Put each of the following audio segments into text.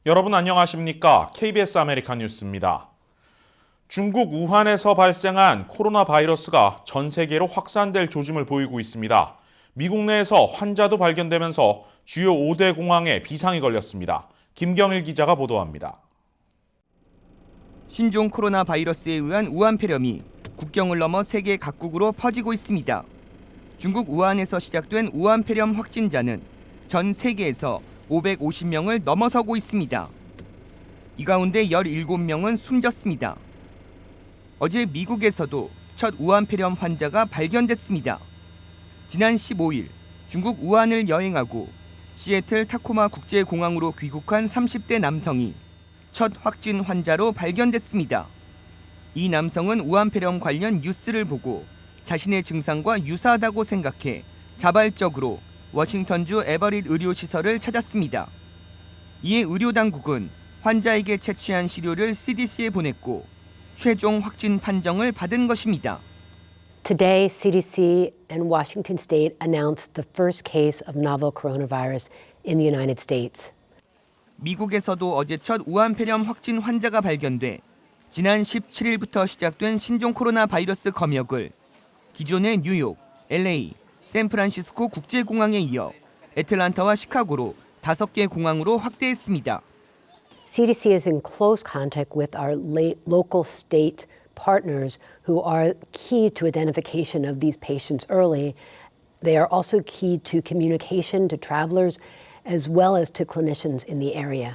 여러분 안녕하십니까? KBS 아메리칸 뉴스입니다. 중국 우한에서 발생한 코로나 바이러스가 전 세계로 확산될 조짐을 보이고 있습니다. 미국 내에서 환자도 발견되면서 주요 5대 공항에 비상이 걸렸습니다. 김경일 기자가 보도합니다. 신종 코로나 바이러스에 의한 우한 폐렴이 국경을 넘어 세계 각국으로 퍼지고 있습니다. 중국 우한에서 시작된 우한 폐렴 확진자는 전 세계에서 550명을 넘어서고 있습니다. 이 가운데 17명은 숨졌습니다. 어제 미국에서도 첫 우한 폐렴 환자가 발견됐습니다. 지난 15일 중국 우한을 여행하고 시애틀 타코마 국제공항으로 귀국한 30대 남성이 첫 확진 환자로 발견됐습니다. 이 남성은 우한 폐렴 관련 뉴스를 보고 자신의 증상과 유사하다고 생각해 자발적으로 워싱턴주 에버릿 의료시설을 찾았습니다. 이에 의료당국은 환자에게 채취한 시료를 CDC에 보냈고 최종 확진 판정을 받은 것입니다. Today, CDC and Washington State announced the first case of novel coronavirus in the United States. 미국에서도 어제 첫 우한 폐렴 확진 환자가 발견돼 지난 17일부터 시작된 신종 코로나 바이러스 검역을 기존의 뉴욕, LA, 샌프란시스코 국제공항에 이어 애틀란타와 시카고로 5개 공항으로 확대했습니다. CDC is in close contact with our local state partners who are key to identification of these patients early. They are also key to communication to travelers as well as to clinicians in the area.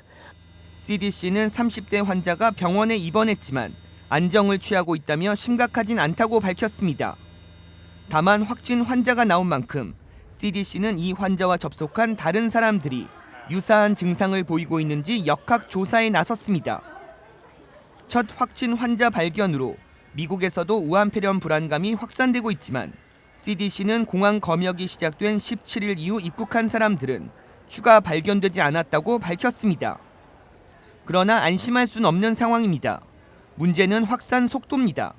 CDC는 30대 환자가 병원에 입원했지만 안정을 취하고 있다며 심각하진 않다고 밝혔습니다. 다만 확진 환자가 나온 만큼 CDC는 이 환자와 접촉한 다른 사람들이 유사한 증상을 보이고 있는지 역학 조사에 나섰습니다. 첫 확진 환자 발견으로 미국에서도 우한 폐렴 불안감이 확산되고 있지만 CDC는 공항 검역이 시작된 17일 이후 입국한 사람들은 추가 발견되지 않았다고 밝혔습니다. 그러나 안심할 수는 없는 상황입니다. 문제는 확산 속도입니다.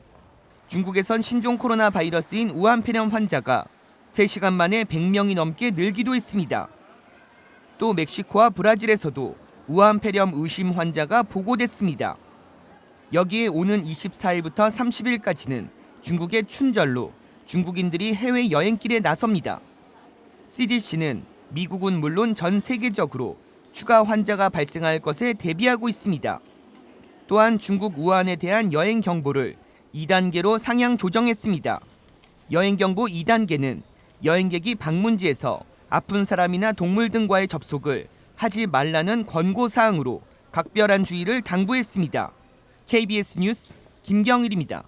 중국에선 신종 코로나 바이러스인 우한 폐렴 환자가 3시간 만에 100명이 넘게 늘기도 했습니다. 또 멕시코와 브라질에서도 우한 폐렴 의심 환자가 보고됐습니다. 여기에 오는 24일부터 30일까지는 중국의 춘절로 중국인들이 해외 여행길에 나섭니다. CDC는 미국은 물론 전 세계적으로 추가 환자가 발생할 것에 대비하고 있습니다. 또한 중국 우한에 대한 여행 경보를 2단계로 상향 조정했습니다. 여행 경보 2단계는 여행객이 방문지에서 아픈 사람이나 동물 등과의 접촉을 하지 말라는 권고 사항으로 각별한 주의를 당부했습니다. KBS 뉴스 김경일입니다.